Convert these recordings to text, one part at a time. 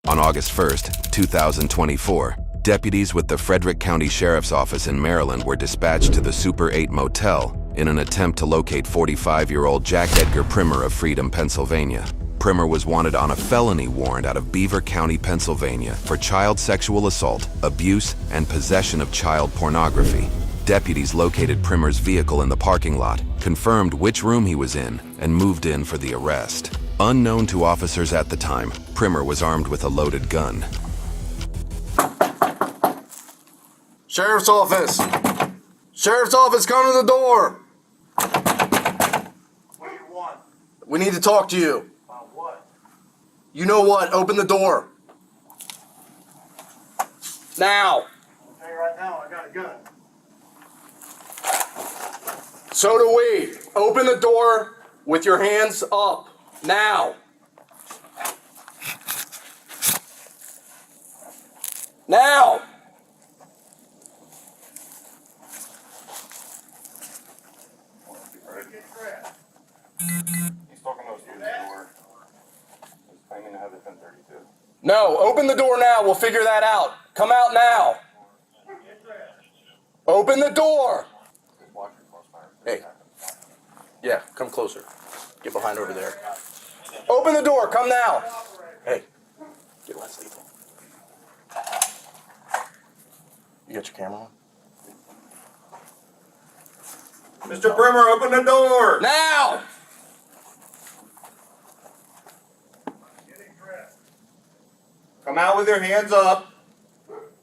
On August 1st, 2024, deputies with the Frederick County Sheriff's Office in Maryland were dispatched to the Super 8 Motel in an attempt to locate 45-year-old Jack Edgar Primer of Freedom, Pennsylvania. Primer was wanted on a felony warrant out of Beaver County, Pennsylvania for child sexual assault, abuse, and possession of child pornography. Deputies located Primer's vehicle in the parking lot, confirmed which room he was in, and moved in for the arrest. Unknown to officers at the time, Primer was armed with a loaded gun. Sheriff's office! Sheriff's office, come to the door! What do you want? We need to talk to you. About what? You know what? Open the door. Now! I'll tell you right now, I got a gun. So do we. Open the door with your hands up. Now! Now! Get dressed. He's talking about through the door. He's claiming to have the 1032. No, open the door now. We'll figure that out. Come out now. Get dressed. Open the door. Just watch your crossfire. Hey. Yeah, come closer. Get behind over there. Open the door. Come now. Hey, get less lethal. You got your camera on? Mr. Primer, open the door! Now! Getting dressed. Come out with your hands up.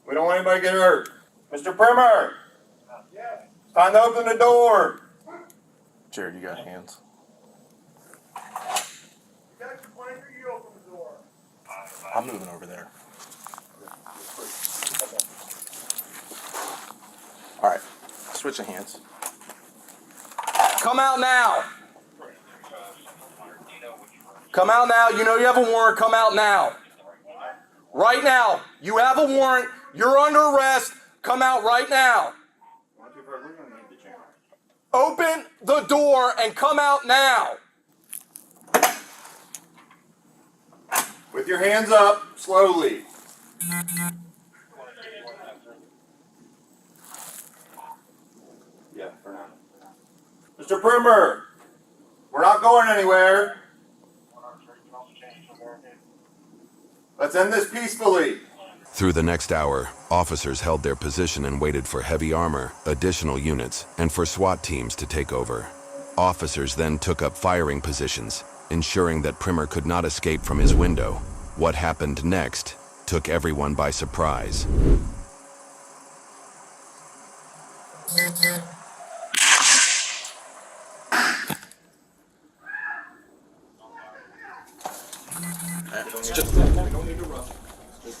We don't want anybody to get hurt. Mr. Primer, Yes. it's time to open the door. Jared, you got hands. You got your blanket, you open the door. I'm moving over there. All right, switch of hands. Come out now. Come out now. You know you have a warrant. Come out now. Right now. You have a warrant. You're under arrest. Come out right now. Open the door and come out now. With your hands up, slowly. Yeah, for now. Mr. Primer, we're not going anywhere. Let's end this peacefully. Through the next hour, officers held their position and waited for heavy armor, additional units, and for SWAT teams to take over. Officers then took up firing positions, ensuring that Primer could not escape from his window. What happened next took everyone by surprise.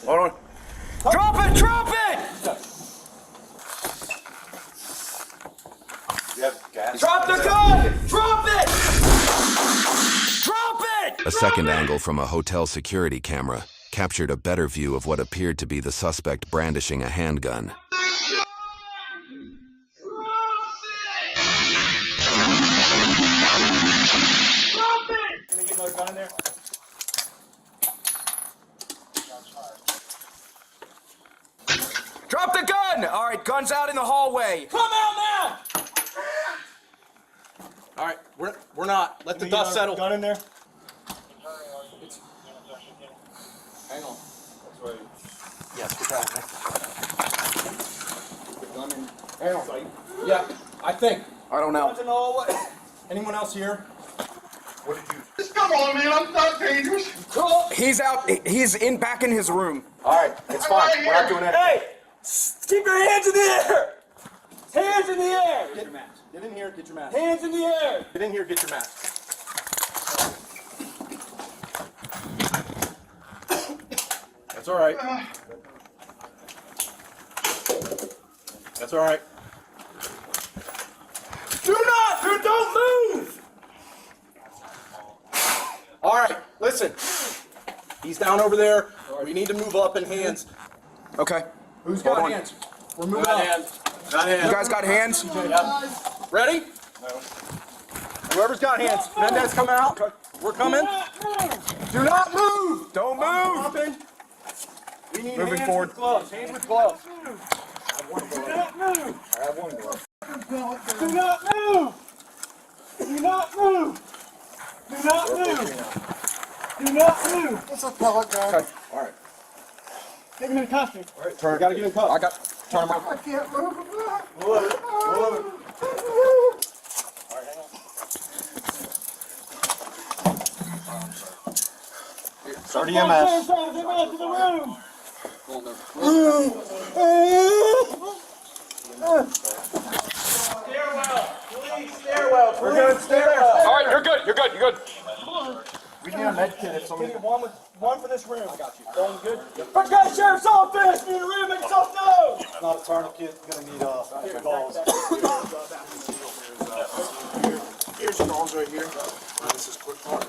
Hold on. Drop it! Drop it! You have gas? Drop the gun! Drop it! Drop it! A second angle from a hotel security camera captured a better view of what appeared to be the suspect brandishing a handgun. Can we get another gun in there? Drop the gun! All right, gun's out in the hallway. Come out now! All right, we're not. Let the dust settle. Gun in there? Hang on. That's right. Yes, get that. The gun in Hang on. Yeah, I think. I don't know. Guns in the hallway. Anyone else here? What did you... Just come on, man. I'm not dangerous. He's out. He's back in his room. All right, it's fine. We're not doing anything. Hey! Keep your hands in the air! Hands in the air! Get your mask. Get in here. Get your mask. Hands in the air! Get in here. Get your mask. That's all right. That's all right. Don't move! All right, listen. He's down over there. We need to move up in hands. Okay. Who's got Hold on. hands? We're moving up. Got You hands. guys got hands? Ready? No. Whoever's got hands. Mendez, come out. We're coming. Do not move. Don't move. need Moving hands forward. with gloves. Hands with gloves. Do not move. I have one glove. Do not move. Do not move. Do not move. Do not move. It's a pellet gun. Okay. All right. Take him in custody. All right. Turn. Gotta get in cuffs. I got. Turn him around. I can't move. Move. Start Get EMS. out to the room. Stairwell. Please, stairwell. We're good. Stairwell. All right, you're good. You're good. You're good. We need a med kit if somebody. One for this room. I got you. Going good? First guy, sheriff's office. Need a room. Make yourself known. Not a tourniquet, gonna need balls. Here's balls right here. This is quick part.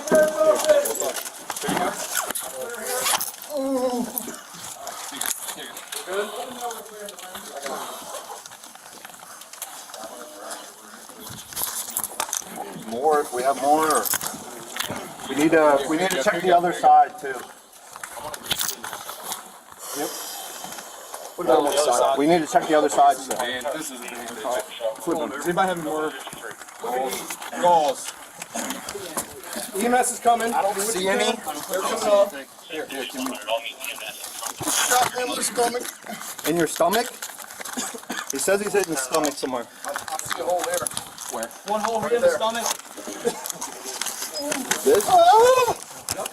Sheriff's office. More. We have more. Or we need to check the other side too. Yep. What about the other side? We need to check the other side still. And this is a big Flip them. Does anybody have more balls? EMS is coming. I don't see any. They're coming up. Here, can we? Shot him in the stomach. In your stomach? He says he's hitting the stomach somewhere. I see a hole there. Where? One hole here in the stomach. This?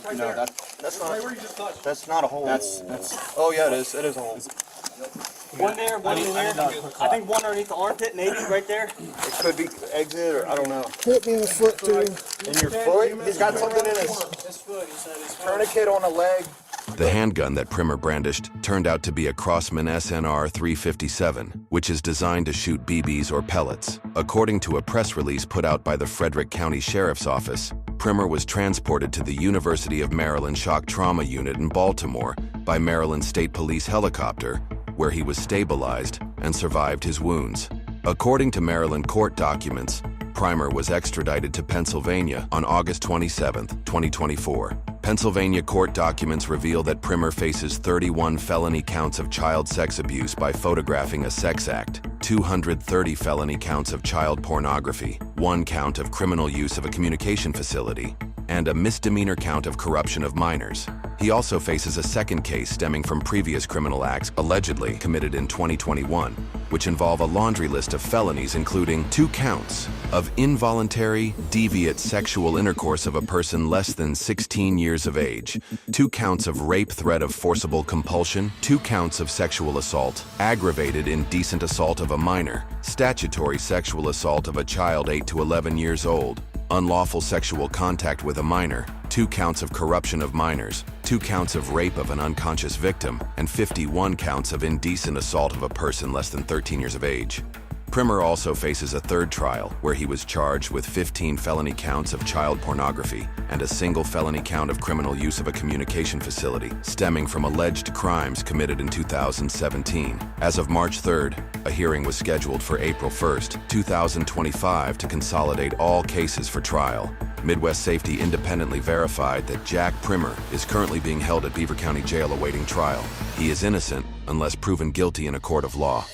Right No, there. that's not. Right where you just touched. That's not a hole. That's. Oh yeah, it is. It is a hole. One there, one in there. I think one underneath the armpit, maybe right there. It could be exit or I don't know. Hit me in the foot too. In your foot? He's got something in his tourniquet on a leg. The handgun that Primer brandished turned out to be a Crossman SNR 357, which is designed to shoot BBs or pellets. According to a press release put out by the Frederick County Sheriff's Office, Primer was transported to the University of Maryland Shock Trauma Unit in Baltimore by Maryland State Police helicopter, where he was stabilized and survived his wounds. According to Maryland court documents, Primer was extradited to Pennsylvania on August 27, 2024. Pennsylvania court documents reveal that Primer faces 31 felony counts of child sex abuse by photographing a sex act, 230 felony counts of child pornography, 1 count of criminal use of a communication facility, and a misdemeanor count of corruption of minors. He also faces a second case stemming from previous criminal acts allegedly committed in 2021, which involve a laundry list of felonies including 2 counts of involuntary, deviant sexual intercourse of a person less than 16 years of age, 2 counts of rape threat of forcible compulsion, 2 counts of sexual assault, aggravated indecent assault of a minor, statutory sexual assault of a child 8 to 11 years old, unlawful sexual contact with a minor, 2 counts of corruption of minors, 2 counts of rape of an unconscious victim, and 51 counts of indecent assault of a person less than 13 years of age. Primer also faces a third trial where he was charged with 15 felony counts of child pornography and a single felony count of criminal use of a communication facility stemming from alleged crimes committed in 2017. As of March 3rd, a hearing was scheduled for April 1st, 2025 to consolidate all cases for trial. Midwest Safety independently verified that Jack Primer is currently being held at Beaver County Jail awaiting trial. He is innocent unless proven guilty in a court of law.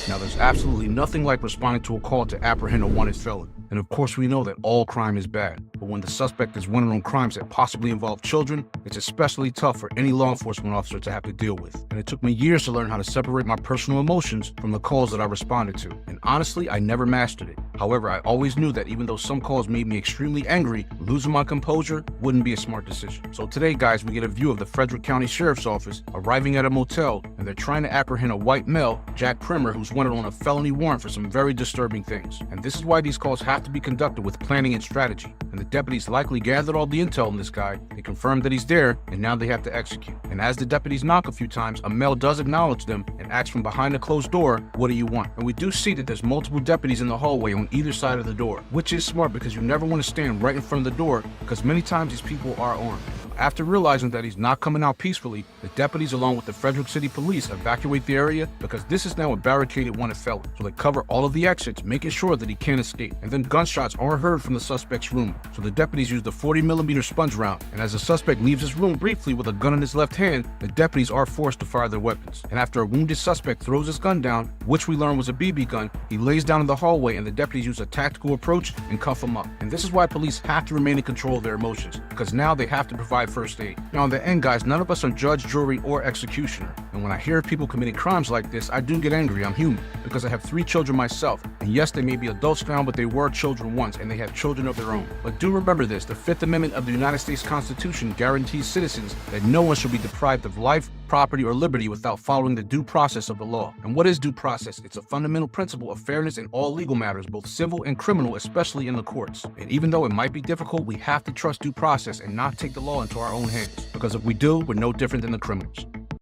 Now, there's absolutely nothing like responding to a call to apprehend a wanted felon. And of course, we know that all crime is bad. But when the suspect is wanted on crimes that possibly involve children, it's especially tough for any law enforcement officer to have to deal with. And it took me years to learn how to separate my personal emotions from the calls that I responded to. And honestly, I never mastered it. However, I always knew that even though some calls made me extremely angry, losing my composure wouldn't be a smart decision. So today, guys, we get a view of the Frederick County Sheriff's Office arriving at a motel, and they're trying to apprehend a white male, Jack Primer, who's wanted on a felony warrant for some very disturbing things. And this is why these calls have to be conducted with planning and strategy. And the deputies likely gathered all the intel on this guy, they confirmed that he's there, and now they have to execute. And as the deputies knock a few times, a male does acknowledge them and asks from behind a closed door, "What do you want?" And we do see that there's multiple deputies in the hallway on either side of the door, which is smart because you never want to stand right in front of the door because many times these people are armed. After realizing that he's not coming out peacefully, the deputies along with the Frederick City Police evacuate the area because this is now a barricaded wanted felon. So they cover all of the exits, making sure that he can't escape. And then gunshots are heard from the suspect's room. So the deputies use the 40mm sponge round. And as the suspect leaves his room briefly with a gun in his left hand, the deputies are forced to fire their weapons. And after a wounded suspect throws his gun down, which we learn was a BB gun, he lays down in the hallway and the deputies use a tactical approach and cuff him up. And this is why police have to remain in control of their emotions, because now they have to provide first aid. Now in the end, guys, none of us are judge, jury, or executioner. And when I hear people committing crimes like this, I do get angry. I'm human, because I have 3 children myself. And yes, they may be adults now, but they were children once, and they have children of their own. But do remember this, the 5th Amendment of the United States Constitution guarantees citizens that no one should be deprived of life, property, or liberty without following the due process of the law. And what is due process? It's a fundamental principle of fairness in all legal matters, both civil and criminal, especially in the courts. And even though it might be difficult, we have to trust due process and not take the law into our own hands. Because if we do, we're no different than the criminals.